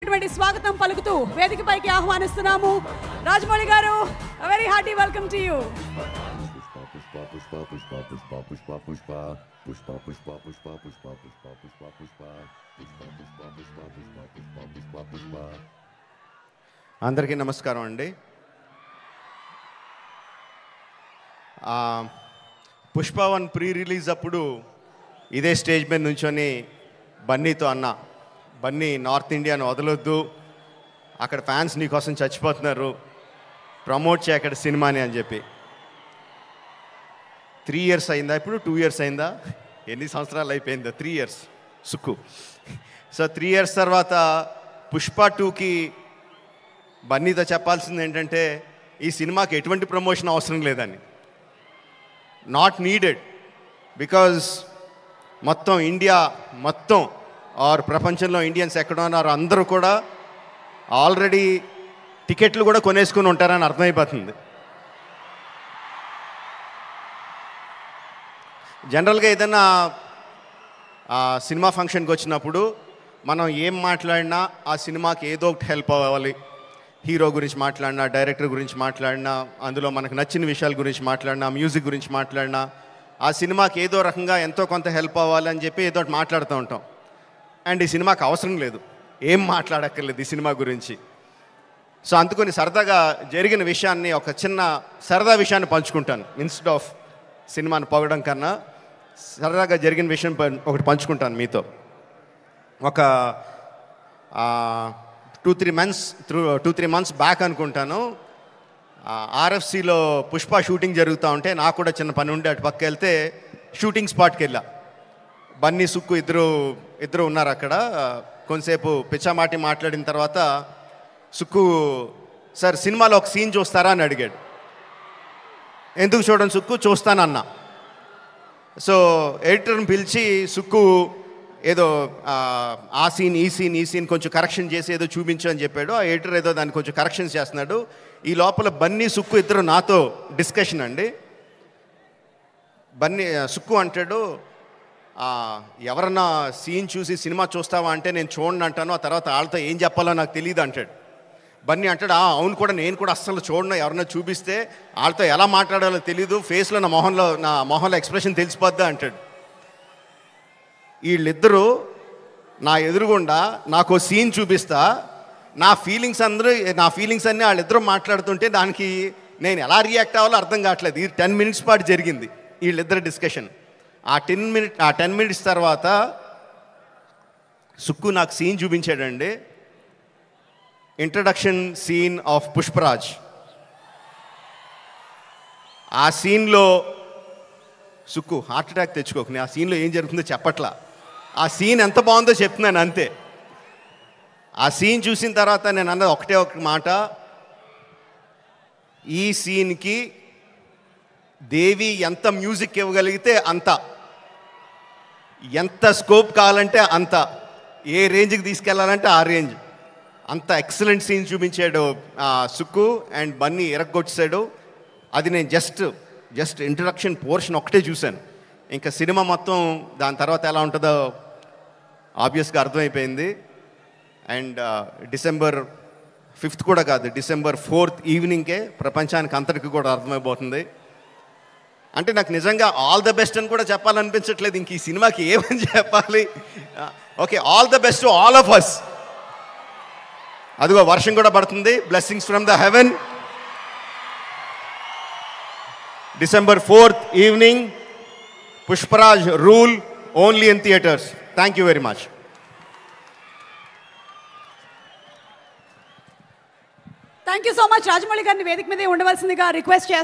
స్వాగతం పలుకుతూ వేదికపైకి ఆహ్వానిస్తున్నాము రాజమౌళి గారు. Very hearty welcome to you. అందరికీ నమస్కారం అండి. పుష్ప 1 ప్రీ రిలీజ్ అప్పుడు ఇదే స్టేజ్ మీద నుంచొని బన్నీతో అన్నా, బన్నీ నార్త్ ఇండియాను వదలొద్దు, అక్కడ ఫ్యాన్స్ నీకోసం చచ్చిపోతున్నారు, ప్రమోట్ చేయ అక్కడ సినిమాని అని చెప్పి. 3 years అయిందా, ఇప్పుడు 2 years అయిందా, ఎన్ని సంవత్సరాలు అయిపోయిందా? 3 years సుక్కు. సో 3 years తర్వాత పుష్ప 2కి బన్నీతో చెప్పాల్సింది ఏంటంటే ఈ సినిమాకి ఎటువంటి ప్రమోషన్ అవసరం లేదని. నాట్ నీడెడ్, బికాజ్ మొత్తం ఇండియా మొత్తం ఆర్ ప్రపంచంలో ఇండియన్స్ ఎక్కడ ఉన్నారో అందరూ కూడా ఆల్రెడీ టికెట్లు కూడా కొనేసుకుని ఉంటారని అర్థమైపోతుంది. జనరల్గా ఏదైనా సినిమా ఫంక్షన్కి వచ్చినప్పుడు మనం ఏం మాట్లాడినా ఆ సినిమాకి ఏదో ఒకటి హెల్ప్ అవ్వాలి. హీరో గురించి మాట్లాడినా, డైరెక్టర్ గురించి మాట్లాడినా, అందులో మనకు నచ్చిన విషయాల గురించి మాట్లాడినా, మ్యూజిక్ గురించి మాట్లాడినా, ఆ సినిమాకి ఏదో రకంగా ఎంతో కొంత హెల్ప్ అవ్వాలని చెప్పి ఏదో ఒకటి మాట్లాడుతూ ఉంటాం. అండ్ ఈ సినిమాకి అవసరం లేదు, ఏం మాట్లాడక్కర్లేదు ఈ సినిమా గురించి. సో అందుకని సరదాగా జరిగిన విషయాన్ని, ఒక చిన్న సరదా విషయాన్ని పంచుకుంటాను. ఇన్స్టెడ్ ఆఫ్ సినిమాని పొగడం కన్నా సరదాగా జరిగిన విషయం ఒకటి పంచుకుంటాను మీతో. ఒక 2-3 months బ్యాక్ అనుకుంటాను, ఆర్ఎఫ్సిలో పుష్ప షూటింగ్ జరుగుతూ ఉంటే నాకు కూడా చిన్న పని ఉండి అటు పక్క వెళ్తే షూటింగ్ స్పాట్కి వెళ్ళా. బన్నీ, సుక్కు ఇద్దరు ఉన్నారు అక్కడ. కొంతసేపు పిచ్చామాటి మాట్లాడిన తర్వాత సుక్కు, సార్ సినిమాలో ఒక సీన్ చూస్తారా అని అడిగాడు. ఎందుకు చూడండి సుక్కు, చూస్తానన్నా. సో ఎడిటర్ని పిలిచి సుక్కు ఏదో ఆ సీన్ ఈ సీన్ కొంచెం కరెక్షన్ చేసి ఏదో చూపించు అని చెప్పాడు. ఆ ఎడిటర్ ఏదో దాన్ని కొంచెం కరెక్షన్స్ చేస్తున్నాడు. ఈ లోపల బన్నీ, సుక్కు ఇద్దరు నాతో డిస్కషన్ అండి. సుక్కు అంటాడు, ఎవరన్నా సీన్ చూసి సినిమా చూస్తావా అంటే నేను చూడండి అంటాను, ఆ తర్వాత వాళ్ళతో ఏం చెప్పాలో నాకు తెలియదు అంటాడు. బన్నీ అంటాడు, అవును కూడా, నేను కూడా అస్సలు చూడను, ఎవరన్నా చూపిస్తే వాళ్ళతో ఎలా మాట్లాడాలో తెలీదు, ఫేస్లో నా మొహంలో ఎక్స్ప్రెషన్ తెలిసిపోద్దా అంటాడు. వీళ్ళిద్దరూ నా ఎదురుగుండా నాకు సీన్ చూపిస్తా, నా ఫీలింగ్స్ అన్నీ వాళ్ళిద్దరూ మాట్లాడుతుంటే దానికి నేను ఎలా రియాక్ట్ అవ్వాలో అర్థం కావట్లేదు. ఇది 10 minutes పాటు జరిగింది వీళ్ళిద్దరు డిస్కషన్. ఆ 10 minutes తర్వాత సుక్కు నాకు సీన్ చూపించాడండి. Introduction scene of Pushparaj. ఆ సీన్లో సుక్కు హార్ట్ అటాక్ తెచ్చుకోకు, ఆ సీన్లో ఏం జరుగుతుందో చెప్పట్లా, ఆ సీన్ ఎంత బాగుందో చెప్తున్నాను అంతే. ఆ సీన్ చూసిన తర్వాత నేను అన్నది ఒకటే ఒక మాట, ఈ సీన్కి దేవి ఎంత మ్యూజిక్ ఇవ్వగలిగితే అంత, ఎంత స్కోప్ కావాలంటే అంత, ఏ రేంజ్కి తీసుకెళ్లాలంటే ఆ రేంజ్, అంత ఎక్సలెంట్ సీన్ చూపించాడు సుక్కు. అండ్ బన్నీ ఇరగ్గొచ్చాడు. అది నేను జస్ట్ ఇంట్రడక్షన్ పోర్షన్ ఒకటే చూశాను. ఇంకా సినిమా మొత్తం దాని తర్వాత ఎలా ఉంటుందో ఆబ్వియస్గా అర్థమైపోయింది. అండ్ December 5th కూడా కాదు, December 4th ఈవినింగ్కే ప్రపంచానికి అంతటికి కూడా అర్థమైపోతుంది. అంటే నాకు నిజంగా ఆల్ ద బెస్ట్ అని కూడా చెప్పాలనిపించట్లేదు, ఇంక ఈ సినిమాకి ఏమని చెప్పాలి. Okay, all the best to all of us. అదిగో వర్షం కూడా పడుతుంది, blessings from the heaven. December 4th evening, Pushparaj rule only in theatres. Thank you very much. Thank you so much. Rajamouli గారిని వేదిక మీదే ఉండవలసిందిగా రిక్వెస్ట్